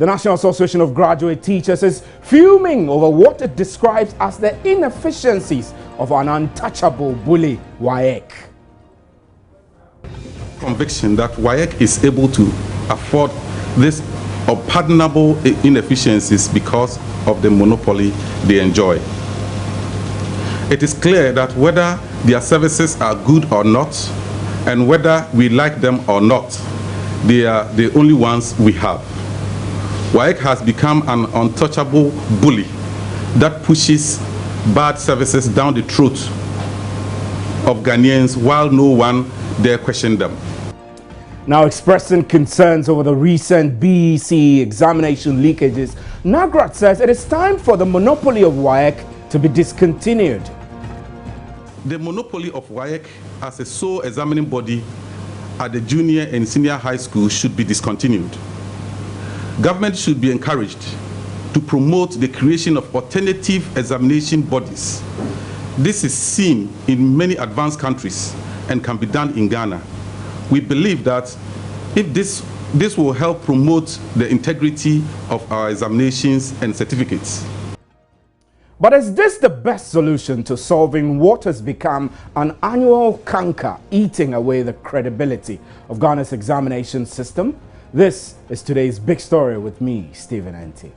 The National Association of Graduate Teachers is fuming over what it describes as the inefficiencies of an untouchable bully, WAEC. Conviction that WAEC is able to afford this unpardonable inefficiencies because of the monopoly they enjoy. It is clear that whether their services are good or not, and whether we like them or not, they are the only ones we have. WAEC has become an untouchable bully that pushes bad services down the throat of Ghanaians while no one dare question them. Now expressing concerns over the recent BECE examination leakages, NAGRAT says it is time for the monopoly of WAEC to be discontinued. The monopoly of WAEC as a sole examining body at the junior and senior high school should be discontinued. Government should be encouraged to promote the creation of alternative examination bodies. This is seen in many advanced countries and can be done in Ghana. We believe that if this will help promote the integrity of our examinations and certificates. But is this the best solution to solving what has become an annual canker eating away the credibility of Ghana's examination system? This is today's big story with me, Stephen Enti.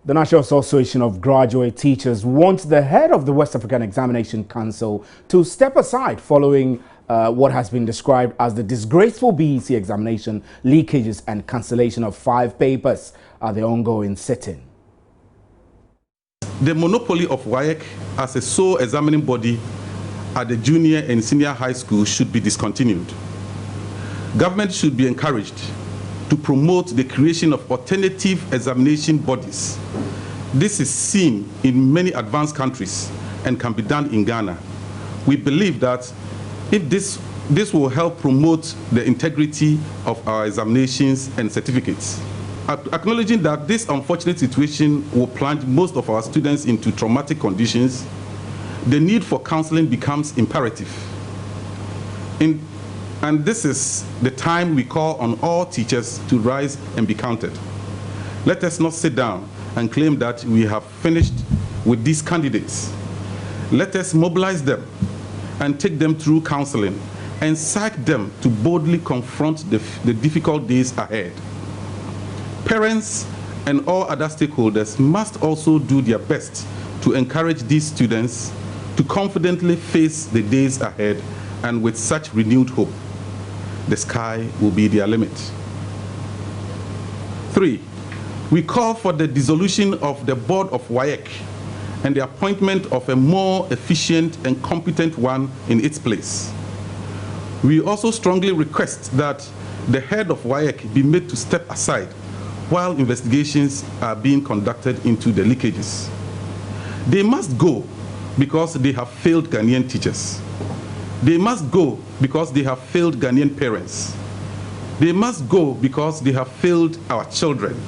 The National Association of Graduate Teachers wants the head of the West African Examination Council to step aside following what has been described as the disgraceful BECE examination leakages and cancellation of 5 papers at the ongoing sitting. The monopoly of WAEC as a sole examining body at the junior and senior high school should be discontinued. Government should be encouraged to promote the creation of alternative examination bodies. This is seen in many advanced countries and can be done in Ghana. We believe that if this will help promote the integrity of our examinations and certificates. Acknowledging that this unfortunate situation will plunge most of our students into traumatic conditions, the need for counseling becomes imperative. And this is the time we call on all teachers to rise and be counted. Let us not sit down and claim that we have finished with these candidates. Let us mobilize them and take them through counseling and psych them to boldly confront the difficult days ahead. Parents and all other stakeholders must also do their best to encourage these students to confidently face the days ahead, and with such renewed hope, the sky will be their limit. 3, we call for the dissolution of the board of WAEC and the appointment of a more efficient and competent one in its place. We also strongly request that the head of WAEC be made to step aside while investigations are being conducted into the leakages. They must go because they have failed Ghanaian teachers. They must go because they have failed Ghanaian parents. They must go because they have failed our children.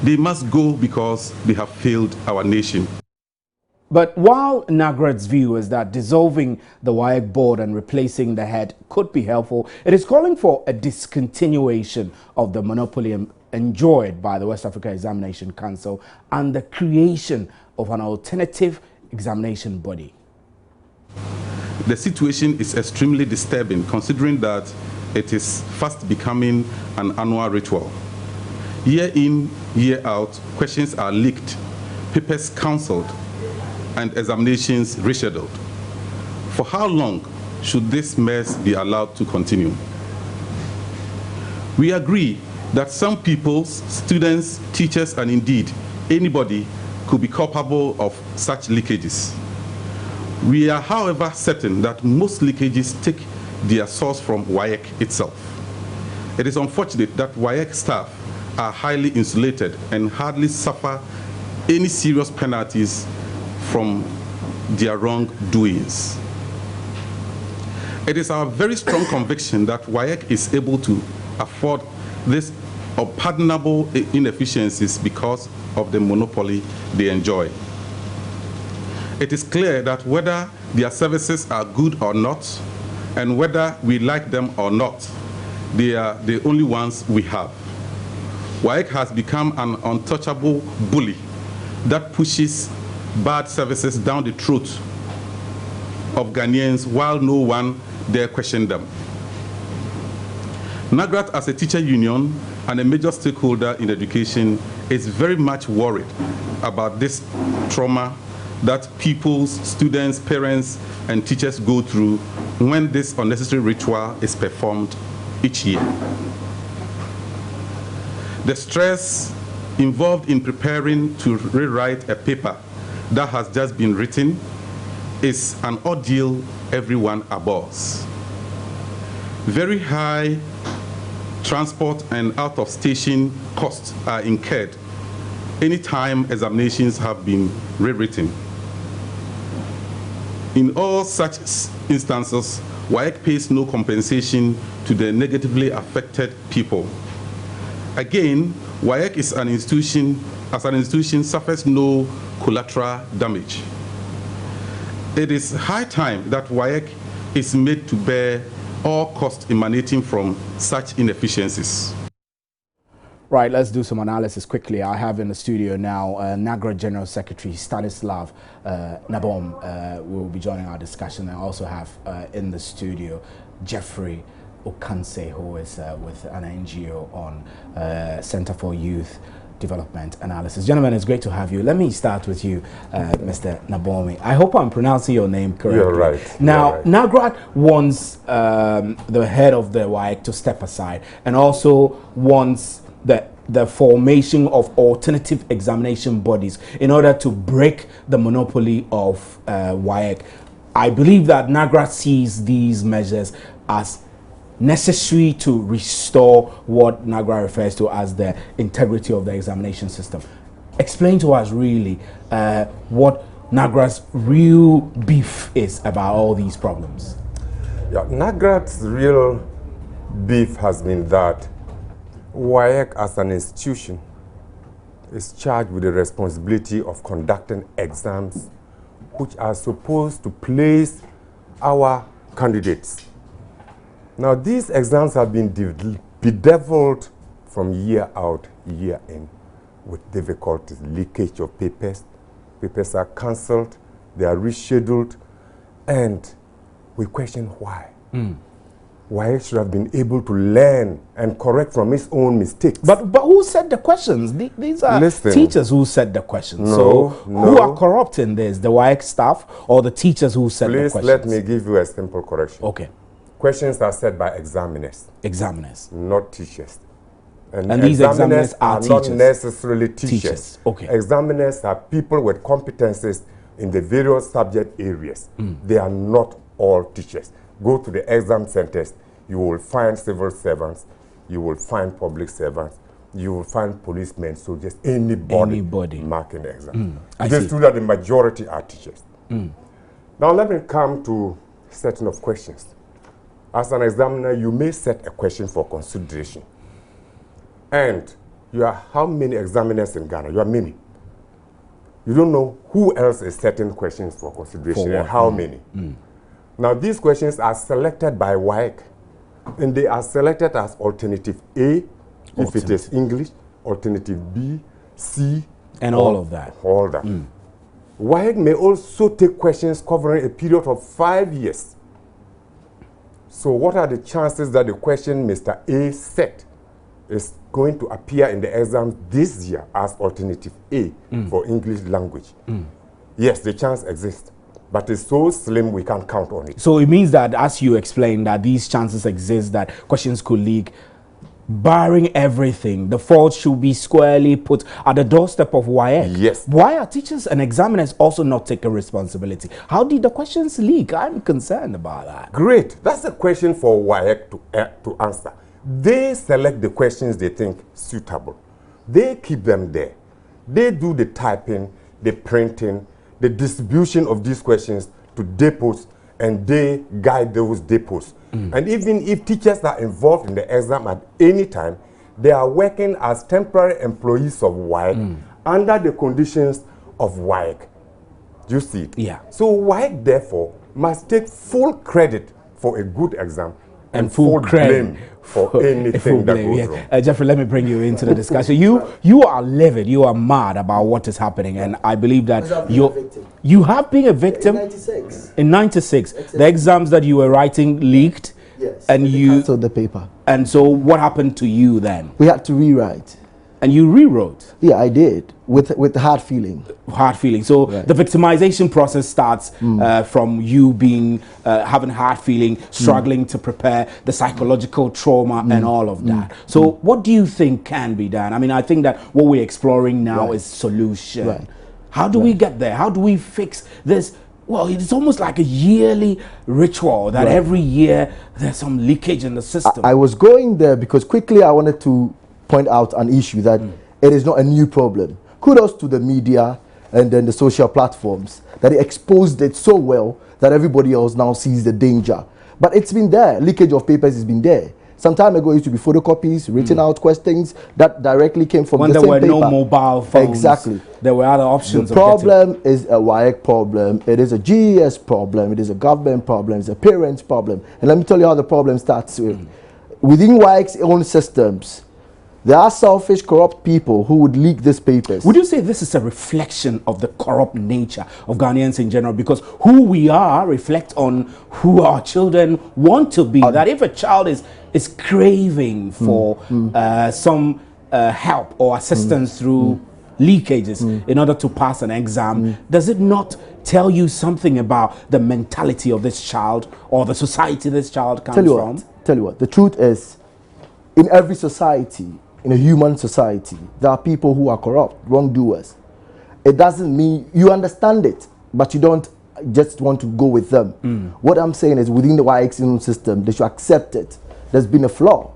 They must go because they have failed our nation. But while NAGRAT's view is that dissolving the WAEC board and replacing the head could be helpful, it is calling for a discontinuation of the monopoly enjoyed by the West Africa Examination Council and the creation of an alternative examination body. The situation is extremely disturbing, considering that it is fast becoming an annual ritual. Year in, year out, questions are leaked, papers cancelled, and examinations rescheduled. For how long should this mess be allowed to continue? We agree that some people, students, teachers, and indeed anybody could be culpable of such leakages. We are, however, certain that most leakages take their source from WAEC itself. It is unfortunate that WAEC staff are highly insulated and hardly suffer any serious penalties from their wrongdoings. It is our very strong conviction that WAEC is able to afford these unpardonable inefficiencies because of the monopoly they enjoy. It is clear that whether their services are good or not, and whether we like them or not, they are the only ones we have. WAEC has become an untouchable bully that pushes bad services down the throat of Ghanaians while no one dare question them. NAGRAT, as a teacher union and a major stakeholder in education, is very much worried about this trauma that pupils, students, parents, and teachers go through when this unnecessary ritual is performed each year. The stress involved in preparing to rewrite a paper that has just been written is an ordeal everyone abhors. Very high transport and out-of-station costs are incurred anytime examinations have been rewritten. In all such instances, WAEC pays no compensation to the negatively affected people. Again, WAEC is an institution, suffers no collateral damage. It is high time that WAEC is made to bear all costs emanating from such inefficiencies. Right, let's do some analysis quickly. I have in the studio now NAGRAT General Secretary Stanislav Nabom will be joining our discussion. I also have in the studio Jeffrey Okanse, who is with an NGO on Center for Youth Development Analysis. Gentlemen, it's great to have you. Let me start with you, Mr. Nabomi. I hope I'm pronouncing your name correctly. You're right. Now, You're right. NAGRAT wants the head of the WAEC to step aside and also wants the formation of alternative examination bodies in order to break the monopoly of WAEC. I believe that NAGRAT sees these measures as necessary to restore what NAGRAT refers to as the integrity of the examination system. Explain to us really what NAGRAT's real beef is about all these problems. Yeah, NAGRAT's real beef has been that WAEC as an institution is charged with the responsibility of conducting exams which are supposed to place our candidates. Now, these exams have been bedeviled from year out, year in, with difficulties, leakage of papers. Papers are cancelled, they are rescheduled, and we question why. WAEC should have been able to learn and correct from its own mistakes. But who set the questions? These are teachers who set the questions. So who are corrupting this? The WAEC staff or the teachers who set the questions? Please let me give you a simple correction. Okay. Questions are set by examiners. Examiners. Not teachers. And these examiners are not necessarily teachers. Okay. Examiners are people with competencies in the various subject areas. They are not all teachers. Go to the exam centers, you will find civil servants, you will find public servants, you will find policemen, so just anybody marking the exam. It is true that the majority are teachers. Now let me come to setting of questions. As an examiner, you may set a question for consideration. And you are how many examiners in Ghana? You are many. You don't know who else is setting questions for consideration and how many. Now, these questions are selected by WAEC, and they are selected as alternative A, if it is English, alternative B, C, and all of that. All that. WAEC may also take questions covering a period of 5 years. So what are the chances that the question Mr. A set is going to appear in the exam this year as alternative A for English language? Yes, the chance exists. But it's so slim we can't count on it. So it means that, as you explained, that these chances exist that questions could leak. Barring everything, the fault should be squarely put at the doorstep of WAEC. Yes. Why are teachers and examiners also not taking responsibility? How did the questions leak? I'm concerned about that. Great. That's a question for WAEC to answer. They select the questions they think suitable. They keep them there. They do the typing, the printing, the distribution of these questions to depots, and they guide those depots. And even if teachers are involved in the exam at any time, They are working as temporary employees of WAEC under the conditions of WAEC. Do you see it? Yeah. So WAEC, therefore, must take full credit for a good exam and full blame for anything that goes wrong. Jeffrey, let me bring you into the discussion. You are livid, you are mad about what is happening, and I believe that you have been a victim. In 96. In 96, the exams that you were writing leaked. Yes. And you canceled the paper. And so what happened to you then? We had to rewrite. And you rewrote? Yeah, I did, with hard feeling. Hard feeling. So the victimization process starts from you being having hard feeling, struggling to prepare, the psychological trauma and all of that. So what do you think can be done? I mean, I think that what we're exploring now is solution. Right. How do we get there? How do we fix this? Well, it's almost like a yearly ritual that every year there's some leakage in the system. I was going there because quickly I wanted to point out an issue that it is not a new problem. Kudos to the media and then the social platforms that it exposed it so well that everybody else now sees the danger. But it's been there. Leakage of papers has been there. Some time ago, it used to be photocopies, written out questions that directly came from the same paper. When there were no mobile phones, exactly. There were other options. The problem is a WAEC problem. It is a GES problem. It is a government problem. It's a parents problem. And let me tell you how the problem starts with. Within WAEC's own systems, there are selfish, corrupt people who would leak these papers. Would you say this is a reflection of the corrupt nature of Ghanaians in general? Because who we are reflect on who our children want to be. That if a child is craving for some help or assistance through leakages in order to pass an exam, does it not tell you something about the mentality of this child or the society this child comes from? Tell you what, the truth is, in every society, in a human society, there are people who are corrupt, wrongdoers. It doesn't mean you understand it, but you don't just want to go with them. What I'm saying is within the WAEC system, they should accept it. There's been a flaw.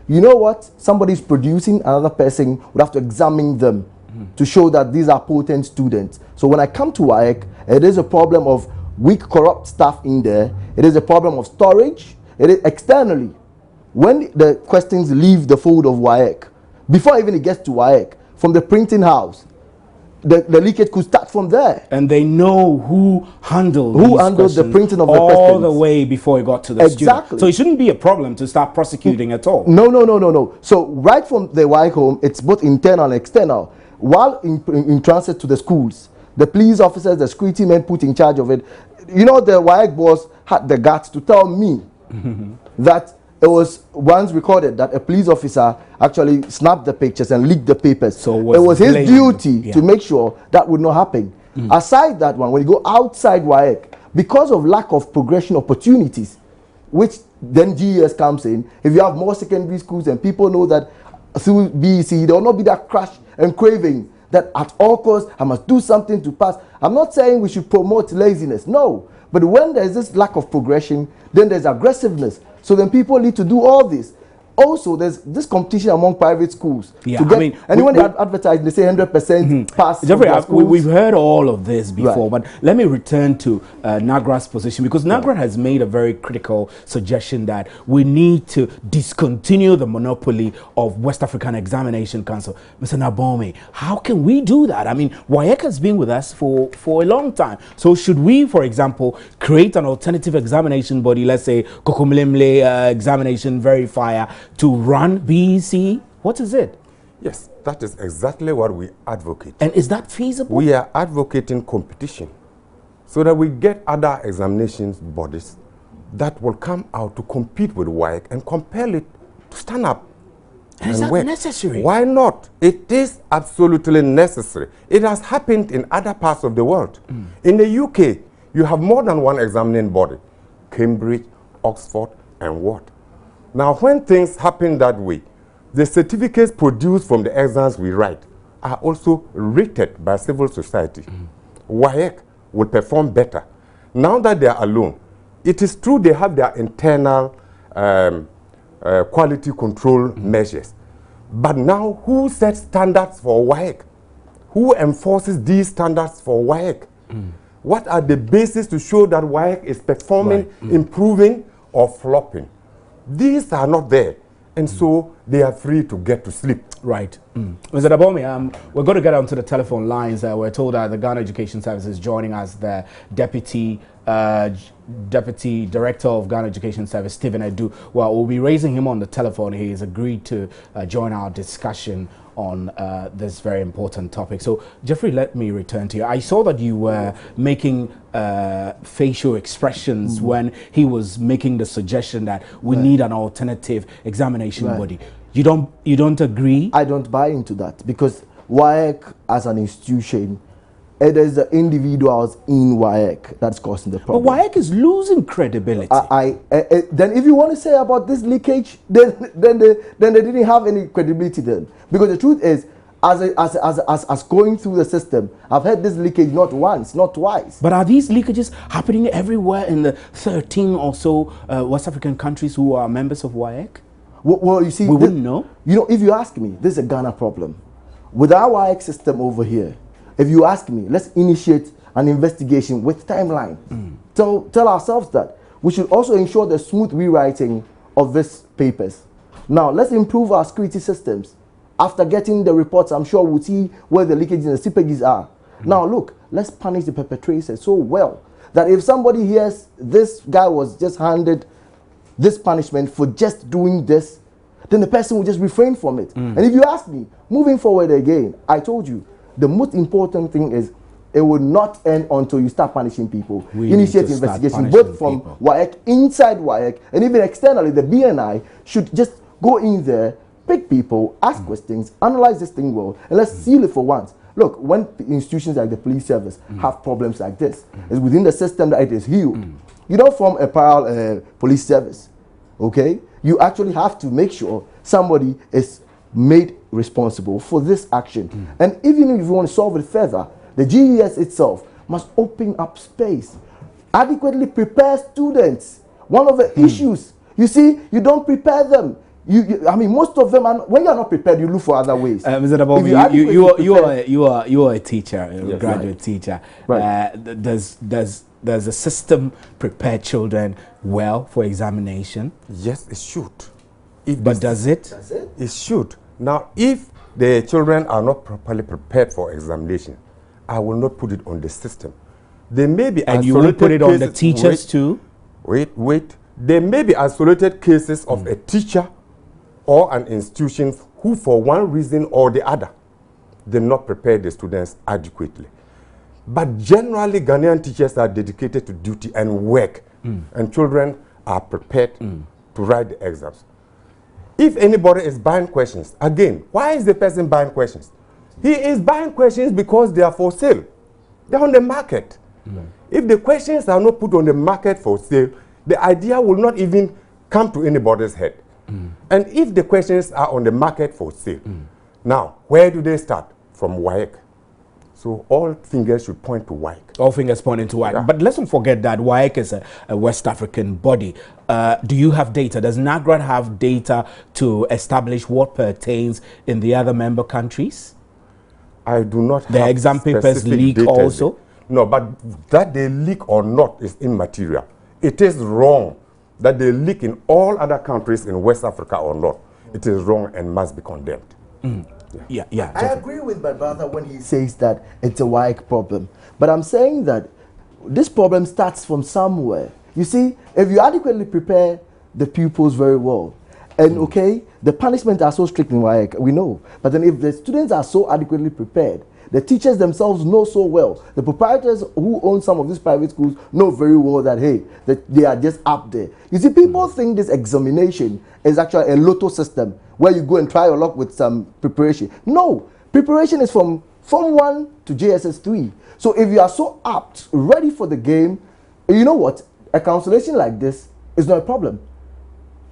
You know what? Somebody's producing, another person would have to examine them to show that these are potent students. So when I come to WAEC, it is a problem of weak, corrupt staff in there. It is a problem of storage. It is externally. When the questions leave the fold of WAEC, before even it gets to WAEC, from the printing house, the leakage could start from there. And they know who handled the printing of the questions. All the way before it got to the student. So it shouldn't be a problem to start prosecuting at all. No. So right from the WAEC home, it's both internal and external. While in transit to the schools, the police officers, the security men put in charge of it. You know, the WAEC boss had the guts to tell me that it was once recorded that a police officer actually snapped the pictures and leaked the papers. So it was his duty to make sure that would not happen. Aside that one, when you go outside WAEC, because of lack of progression opportunities, which then GES comes in, if you have more secondary schools and people know that through BECE, there will not be that crash and craving that at all costs, I must do something to pass. I'm not saying we should promote laziness, no. But when there's this lack of progression, then there's aggressiveness. So then people need to do all this. Also, there's this competition among private schools. Yeah, I mean, and when they advertise, they say 100% pass. Jeffrey, we've heard all of this before, but let me return to NAGRAT's position, because NAGRAT has made a very critical suggestion that we need to discontinue the monopoly of West African Examination Council. Mr. Nabome, how can we do that? I mean, WAEC has been with us for a long time. So should we, for example, create an alternative examination body, let's say Kokomlemle Examination Verifier, to run BECE? What is it? Yes, that is exactly what we advocate. And is that feasible? We are advocating competition so that we get other examinations bodies that will come out to compete with WAEC and compel it to stand up. And is that necessary? Why not? It is absolutely necessary. It has happened in other parts of the world. In the UK, you have more than one examining body. Cambridge, Oxford, and what? Now, when things happen that way, the certificates produced from the exams we write are also rated by civil society. WAEC will perform better. Now that they are alone, it is true they have their internal quality control measures. But now, who sets standards for WAEC? Who enforces these standards for WAEC? What are the bases to show that WAEC is performing, improving, or flopping? These are not there. and so they are free to get to sleep. Right. Mr. Dabomi, we're going to get onto the telephone lines. We're told that the Ghana Education Service is joining us, the Deputy Director of Ghana Education Service, Stephen Edu. Well, we'll be raising him on the telephone. He has agreed to join our discussion on this very important topic. So, Jeffrey, let me return to you. I saw that you were making facial expressions when he was making the suggestion that we need an alternative examination body. You don't agree? I don't buy into that, because WAEC as an institution, it is the individuals in WAEC that's causing the problem. But WAEC is losing credibility. Then if you want to say about this leakage, then they didn't have any credibility then. Because the truth is, as going through the system, I've heard this leakage not once, not twice. But are these leakages happening everywhere in the 13 or so West African countries who are members of WAEC? Well, you see, we wouldn't know. You know, if you ask me, this is a Ghana problem. With our WAEC system over here, if you ask me, let's initiate an investigation with timeline. Tell ourselves that. We should also ensure the smooth rewriting of these papers. Now, let's improve our security systems. After getting the reports, I'm sure we'll see where the leakages and the seepages are. Now, look, let's punish the perpetrators so well that if somebody hears this guy was just handed this punishment for just doing this, then the person will just refrain from it. And if you ask me, moving forward again, I told you, the most important thing is it will not end until you start punishing people. Initiate investigation, both from WAEC, inside WAEC, and even externally. The BNI should just go in there, pick people, ask questions, analyze this thing well, and let's seal it for once. Look, when institutions like the police service have problems like this, it's within the system that it is healed. You don't form a parallel police service, okay? You actually have to make sure somebody is made responsible for this action. And even if you want to solve it further, the GES itself must open up space, adequately prepare students. One of the issues, you see, you don't prepare them. I mean, most of them, when you are not prepared, you look for other ways. Mr. Dabomi, you are a teacher, a graduate teacher. Does the system prepare children well for examination? Yes, it should. But does it? It should. Now, if the children are not properly prepared for examination, I will not put it on the system. They may be and you will put it on the teachers too? Wait. There may be isolated cases of a teacher or an institution who, for one reason or the other, did not prepare the students adequately. But generally, Ghanaian teachers are dedicated to duty and work, and children are prepared to write the exams. If anybody is buying questions, again, why is the person buying questions? He is buying questions because they are for sale. They're on the market. If the questions are not put on the market for sale, the idea will not even come to anybody's head. And if the questions are on the market for sale, now, where do they start? From WAEC. So all fingers should point to WAEC. All fingers pointing to WAEC. Yeah. But let's not forget that WAEC is a West African body. Do you have data? Does NAGRAT have data to establish what pertains in the other member countries? I do not have the exam papers leak also? No, but that they leak or not is immaterial. It is wrong that they leak in all other countries in West Africa or not. It is wrong and must be condemned. Yeah. I agree with my brother when he says that it's a WAEC problem. But I'm saying that this problem starts from somewhere. You see, if you adequately prepare the pupils very well, and okay, the punishments are so strict in WAEC, we know. But then if the students are so adequately prepared, the teachers themselves know so well. The proprietors who own some of these private schools know very well that, hey, that they are just up there. You see, people think this examination is actually a lotto system where you go and try your luck with some preparation. No, preparation is from Form 1 to JSS 3. So if you are so apt, ready for the game, you know what? A cancellation like this is not a problem.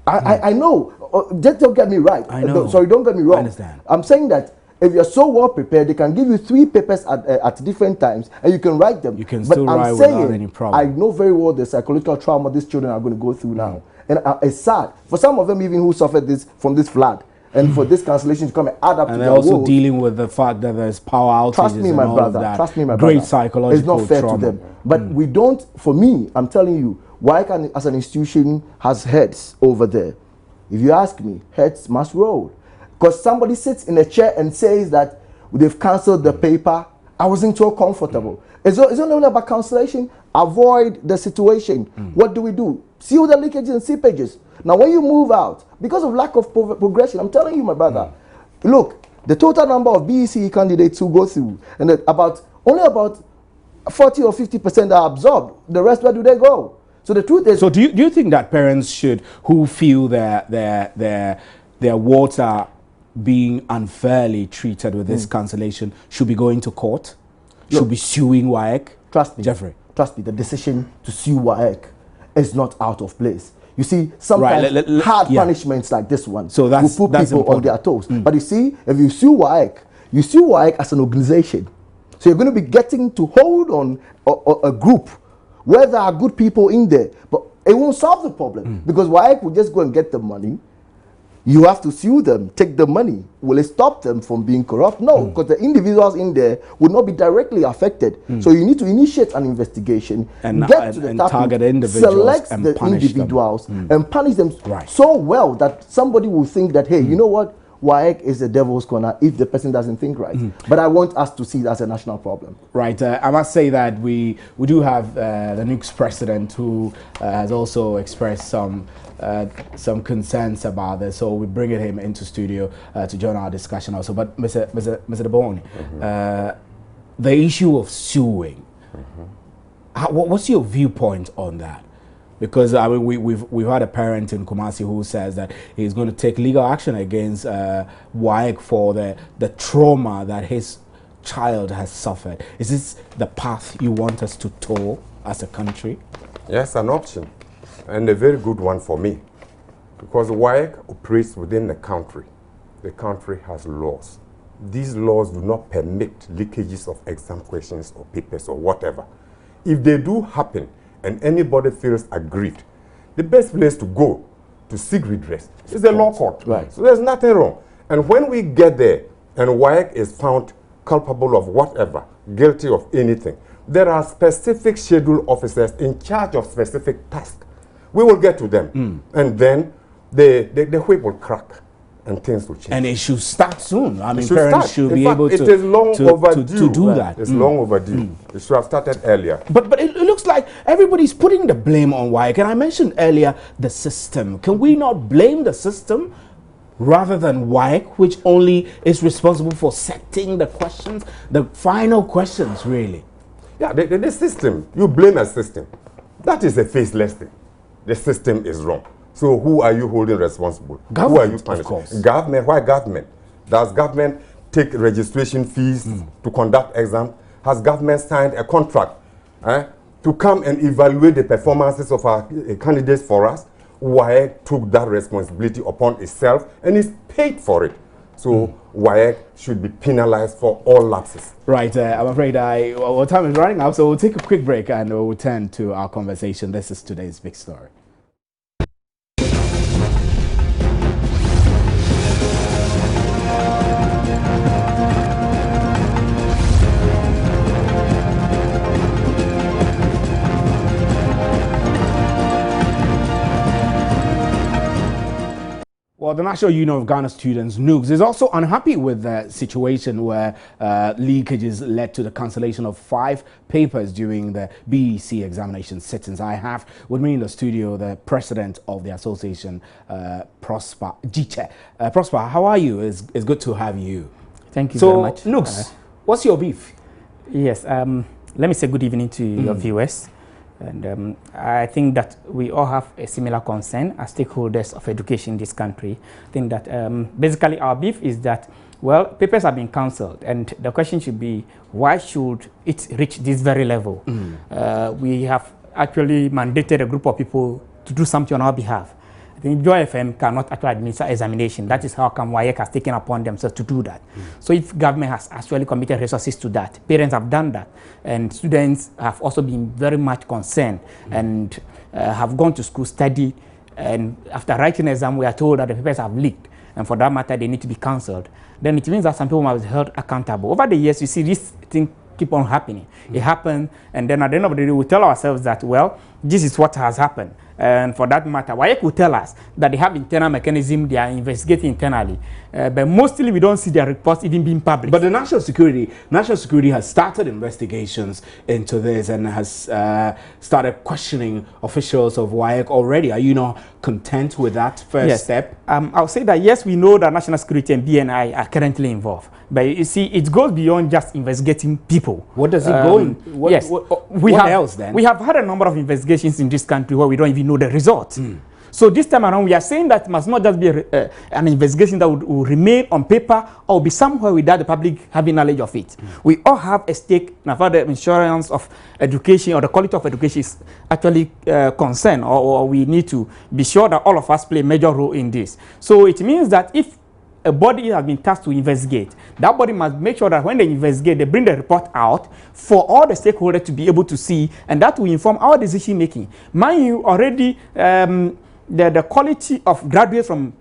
I know. Just don't get me right. I know. Sorry, don't get me wrong. I understand. I'm saying that if you're so well prepared, they can give you 3 papers at different times, and you can write them. You can still write without any problem. I know very well the psychological trauma these children are going to go through now, and it's sad for some of them, even who suffered this from this flood, and for this cancellation to come and add up to their woes. And they're also dealing with the fact that there's power outages. Trust me, my brother. Trust me, my brother. Great psychological trauma. It's not fair to them. But we don't. For me, I'm telling you, WAEC as an institution has heads over there. If you ask me, heads must roll. Because somebody sits in a chair and says that they've cancelled the paper, I wasn't so comfortable. It's not only about cancellation. Avoid the situation. What do? Seal the leakages and seepages. Now, when you move out, because of lack of progression, I'm telling you, my brother, look, the total number of BECE candidates who go through, and only about 40 or 50% are absorbed. The rest, where do they go? So the truth is... So do you think that parents who feel their wards are being unfairly treated with this cancellation should be going to court? Look, should be suing WAEC? Trust me, Jeffrey. Trust me, the decision to sue WAEC is not out of place. You see, sometimes hard punishments like this one will put people on their toes. But you see, if you sue WAEC as an organization. So you're going to be getting to hold on a group where there are good people in there. But it won't solve the problem because WAEC will just go and get the money. You have to sue them, take the money. Will it stop them from being corrupt? No, because the individuals in there will not be directly affected. So you need to initiate an investigation, get to the target individuals, select the individuals, and punish them so well that somebody will think that, hey, you know what? WAEC is the devil's corner if the person doesn't think right. But I want us to see it as a national problem. Right. I must say that we do have the NUG's president who has also expressed some concerns about this, so we're bringing him into studio to join our discussion also. But Mr. Deboni, the issue of suing, what's your viewpoint on that? Because I mean, we've had a parent in Kumasi who says that he's going to take legal action against WAEC for the trauma that his child has suffered. Is this the path you want us to tow as a country? Yes, an option, and a very good one for me, because WAEC operates within the country. The country has laws. These laws do not permit leakages of exam questions or papers or whatever. If they do happen, and anybody feels aggrieved, the best place to go to seek redress is the law court. Right. So there's nothing wrong. And when we get there and WAEC is found culpable of whatever, guilty of anything, there are specific scheduled officers in charge of specific tasks. We will get to them. And then the whip will crack and things will change. And it should start soon. I mean, parents should be able to do that. It's long overdue. It should have started earlier. But it looks like everybody's putting the blame on WAEC. And I mentioned earlier the system. Can we not blame the system rather than WAEC, which only is responsible for setting the questions, the final questions, really? Yeah, the system. You blame a system. That is a faceless thing. The system is wrong. So who are you holding responsible? Government, who are you punishing? of course. Government. Why government? Does government take registration fees to conduct exams? Has government signed a contract to come and evaluate the performances of our candidates for us? WAEC took that responsibility upon itself and is paid for it. So WAEC should be penalized for all lapses. Right. I'm afraid our time is running out, so we'll take a quick break and we'll return to our conversation. This is today's big story. Well, the National Union of Ghana Students, NUGS, is also unhappy with the situation where leakages led to the cancellation of 5 papers during the BECE examination sittings. I have with me in the studio the president of the association, Prosper Giche. Prosper, how are you? It's good to have you. Thank you very much. So, NUGS, what's your beef? Yes, let me say good evening to your viewers. And I think that we all have a similar concern as stakeholders of education in this country. I think that basically our beef is that, well, papers have been cancelled, and the question should be, why should it reach this very level? We have actually mandated a group of people to do something on our behalf. I think Joy FM cannot actually administer examination. That is how come WAEC has taken upon themselves to do that. So if government has actually committed resources to that, parents have done that, and students have also been very much concerned and have gone to school, studied, and after writing an exam, we are told that the papers have leaked, and for that matter, they need to be cancelled. Then it means that some people must be held accountable. Over the years, you see this thing keep on happening. It happened, and then at the end of the day, we tell ourselves that, well, this is what has happened. And for that matter, WAEC will tell us that they have internal mechanism, they are investigating internally. But mostly we don't see their reports even being published. But the national security has started investigations into this and has started questioning officials of WAEC already. Are you not content with that first step? I'll say that yes, we know that national security and BNI are currently involved. But you see, it goes beyond just investigating people. What does it go in? What else then? We have had a number of investigations in this country where we don't even know the results. So this time around, we are saying that it must not just be an investigation that will remain on paper or be somewhere without the public having knowledge of it. We all have a stake in how the insurance of education or the quality of education is actually concerned, or we need to be sure that all of us play a major role in this. So it means that if a body has been tasked to investigate, that body must make sure that when they investigate, they bring the report out for all the stakeholders to be able to see, and that will inform our decision making. Mind you, already the quality of graduates from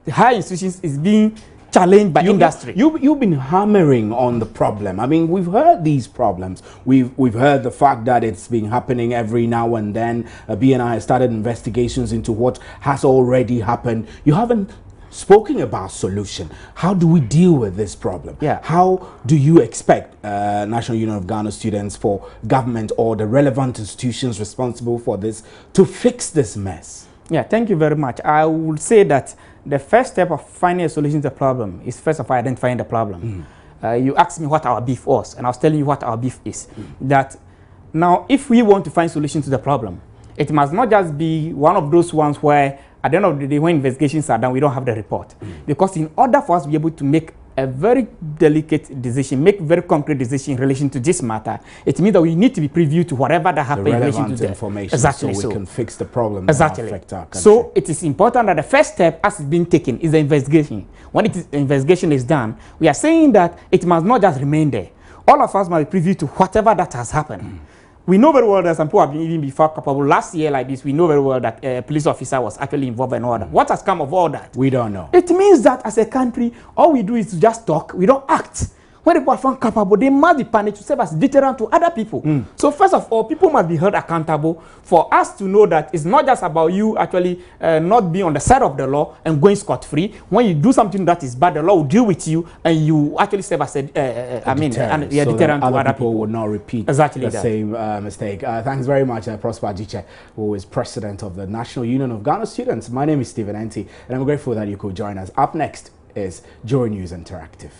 higher institutions is being challenged by industry. You've been hammering on the problem. I mean, we've heard these problems. We've heard the fact that it's been happening every now and then. BNI has started investigations into what has already happened. You haven't spoken about solution. How do we deal with this problem? How do you expect National Union of Ghana students, for government or the relevant institutions responsible for this to fix this mess? Yeah, thank you very much. I would say that the first step of finding a solution to the problem is first of all identifying the problem. You asked me what our beef was, and I was telling you what our beef is. That now, if we want to find solution to the problem, it must not just be one of those ones where at the end of the day, when investigations are done, we don't have the report. Because in order for us to be able to make a very delicate decision, make very concrete decision in relation to this matter, it means that we need to be privy to whatever that happened in relation to the information, exactly, so we can fix the problem exactly. that affect our country. So it is important that the first step, as it's been taken, is the investigation. When the investigation is done, we are saying that it must not just remain there. All of us must be privy to whatever that has happened. We know very well that some people have been even before culpable. Last year like this, we know very well that a police officer was actually involved in all that. What has come of all that? We don't know. It means that as a country, all we do is to just talk. We don't act. When people are found culpable, they must be punished to serve as deterrent to other people. So first of all, people must be held accountable for us to know that it's not just about you actually not being on the side of the law and going scot-free. When you do something that is bad, the law will deal with you, and you actually serve as a deterrent to other people. Will not repeat the same mistake. Thanks very much, Prosper Ajiche, who is president of the National Union of Ghana Students. My name is Stephen Enti, and I'm grateful that you could join us. Up next is Joy News Interactive.